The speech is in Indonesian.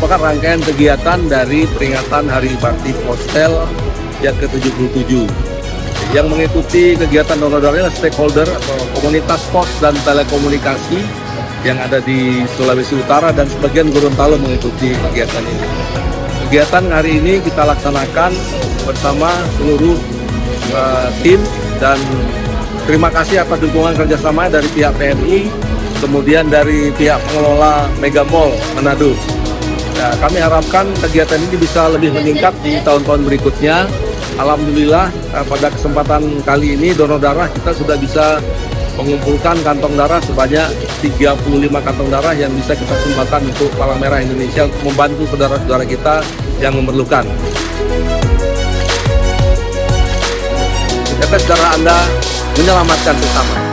merupakan rangkaian kegiatan dari peringatan Hari Bakti Postel yang ke-77. Yang mengikuti kegiatan donor darah adalah stakeholder atau komunitas pos dan telekomunikasi yang ada di Sulawesi Utara dan sebagian Gorontalo mengikuti kegiatan ini. Kegiatan hari ini kita laksanakan bersama seluruh tim dan terima kasih atas dukungan kerjasama dari pihak TNI, kemudian dari pihak pengelola Mega Mall Manado. Ya, kami harapkan kegiatan ini bisa lebih meningkat di tahun-tahun berikutnya. Alhamdulillah pada kesempatan kali ini donor darah kita sudah bisa mengumpulkan kantong darah sebanyak 35 kantong darah yang bisa kita sumbangkan untuk Palang Merah Indonesia untuk membantu saudara-saudara kita yang memerlukan. Tetes darah Anda menyelamatkan sesama.